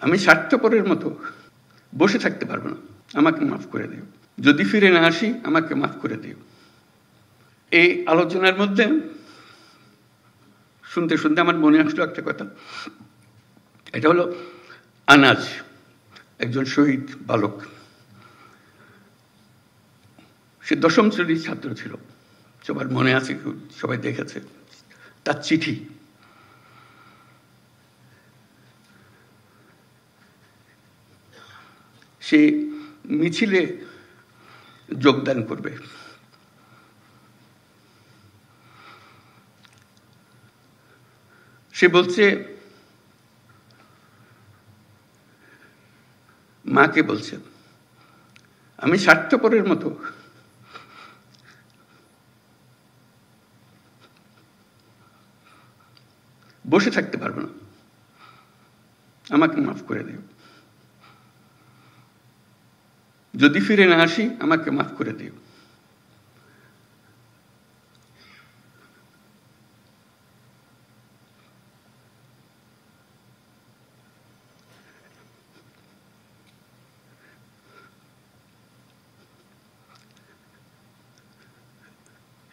আমি স্বার্থপরের মতো বসে থাকতে পারবো না, আমাকে মাফ করে দিও। যদি ফিরে না আসি আমাকে মাফ করে দিও। এই আলোচনার মধ্যে শুনতে শুনতে আমার মনে আসলো একটা কথা। এটা হলো আনাজ, একজন শহীদ বালক। সে 10ম শ্রেণীর ছাত্র ছিল, সবার মনে আছে, সবাই দেখেছে তার চিঠি। সে মিছিলে যোগদান করবে। সে বলছে, মাকে বলছে, আমি স্বার্থপরের মতো বসে থাকতে পারবো না, আমাকে মাফ করে দিও। যদি ফিরে না আসি আমাকে মাফ করে দিও।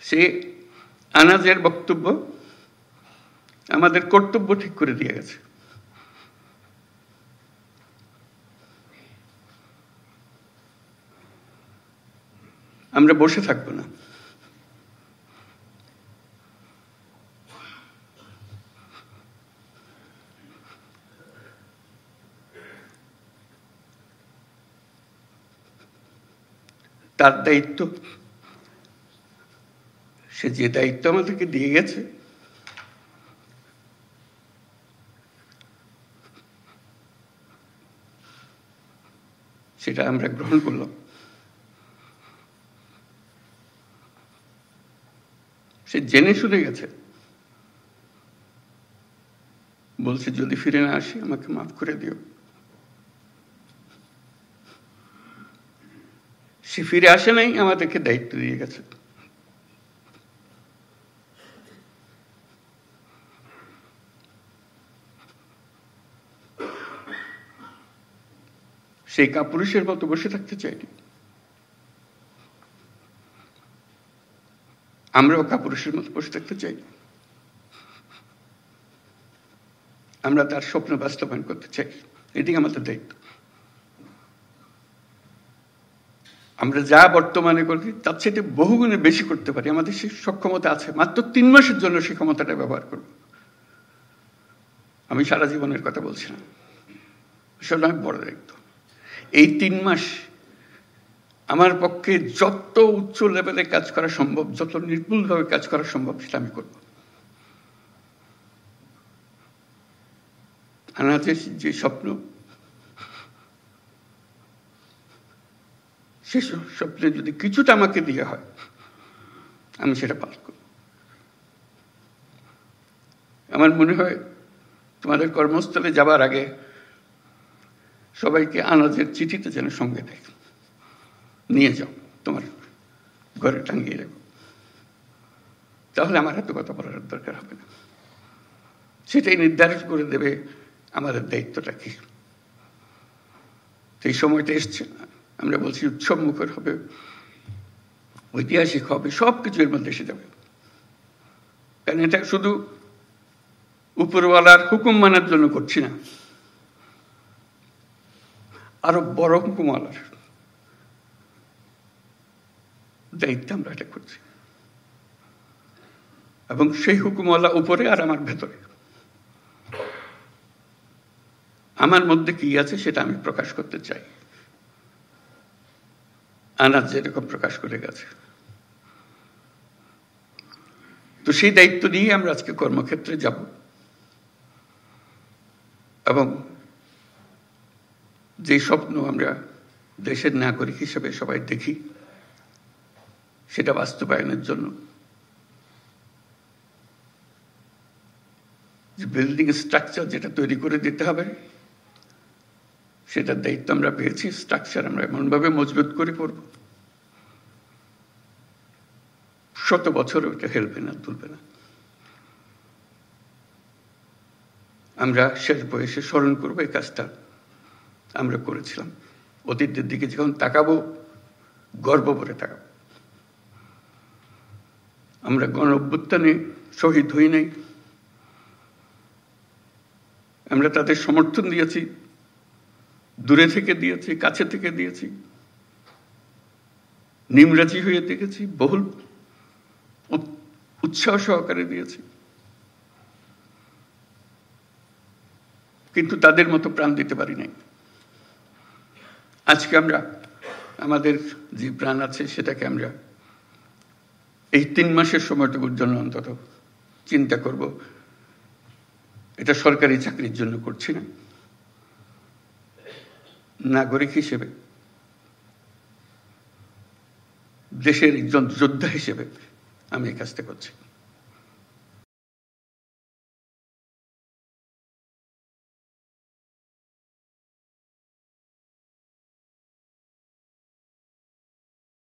সে আনাজের বক্তব্য আমাদের কর্তব্য ঠিক করে দিয়ে গেছে। আমরা বসে থাকবো না। তার দায়িত্ব, সে যে দায়িত্ব আমাদেরকে দিয়ে গেছে, সেটা আমরা গ্রহণ করলাম। সে জেনে শুনে গেছে, বলছে যদি ফিরে না আসি আমাকে মাফ করে দিও। সে ফিরে আসে নাই, আমাদেরকে দায়িত্ব দিয়ে গেছে। সেই কাপুরুষের মতো বসে থাকতে চাইনি। আমরাও কাপুরুষের মতো বসে থাকতে চাই। আমরা তার স্বপ্ন বাস্তবায়ন করতে চাই, এটি আমাদের দায়িত্ব। আমরা যা বর্তমানে করি তার চেয়ে বহুগুণে বেশি করতে পারি, আমাদের সেই সক্ষমতা আছে। মাত্র 3 মাসের জন্য সেই ক্ষমতাটা ব্যবহার করব। আমি সারা জীবনের কথা বলছি না, আসলে আমি বড় দায়িত্ব। এই 3 মাস আমার পক্ষে যত উচ্চ লেভেলে কাজ করা সম্ভব, যত নির্ভুলভাবে কাজ করা সম্ভব, সেটা আমি করব। আনাজের যে স্বপ্ন, সে স্বপ্নে যদি কিছুটা আমাকে দিয়ে হয়, আমি সেটা পালন করব। আমার মনে হয় তোমাদের কর্মস্থলে যাবার আগে সবাইকে আনাজের চিঠিটা যেন সঙ্গে দেয়, নিয়ে যাও, তোমার ঘরে টাঙিয়ে রাখো। তাহলে আমার এত কথা বলার দরকার হবে না। সেটাই নির্ধারণ করে দেবে আমাদের দায়িত্বটা কি। সেই সময়টা এসছে, আমরা বলছি উৎসব মুখর হবে, ঐতিহাসিক হবে, সবকিছু এর মধ্যে এসে যাবে। কারণ এটা শুধু উপরওয়ালার হুকুম মানার জন্য করছি না, আরো বড় হুকুমওয়ালার দায়িত্ব আমরা এটা করছি। এবং সেই হুকুমওয়ালা উপরে আর আমার ভেতরে, আমার মধ্যে কি আছে সেটা আমি প্রকাশ করতে চাই। আনাজ যেরকম প্রকাশ করে গেছে, তো সেই দায়িত্ব নিয়ে আমরা আজকে কর্মক্ষেত্রে যাব। এবং যে স্বপ্ন আমরা দেশের নাগরিক হিসেবে সবাই দেখি, সেটা বাস্তবায়নের জন্য যে বিল্ডিং স্ট্রাকচার যেটা তৈরি করে দিতে হবে, সেটার দায়িত্ব আমরা পেয়েছি। স্ট্রাকচার আমরা এমনভাবে মজবুত করে করব, শত বছর ওটা হেলবে না, তুলবে না। আমরা শেষ বয়সে স্মরণ করবো এই কাজটা আমরা করেছিলাম। অতীতের দিকে যখন তাকাবো, গর্ব করে তাকাবো। আমরা গণ অভ্যুত্থানে শহীদ হই নাই, আমরা তাদের সমর্থন দিয়েছি, দূরে থেকে দিয়েছি, কাছে থেকে দিয়েছি, নিমরাজি হয়ে দেখেছি, বহুল উৎসাহ সহকারে দিয়েছি, কিন্তু তাদের মতো প্রাণ দিতে পারি নাই। আজকে আমরা আমাদের যে প্রাণ আছে সেটাকে আমরা এই 3 মাসের সময়টুকুর জন্য অন্তত চিন্তা করব। এটা সরকারি চাকরির জন্য করছি না, নাগরিক হিসেবে, দেশের একজন যোদ্ধা হিসেবে আমি এই কাজটা করছি।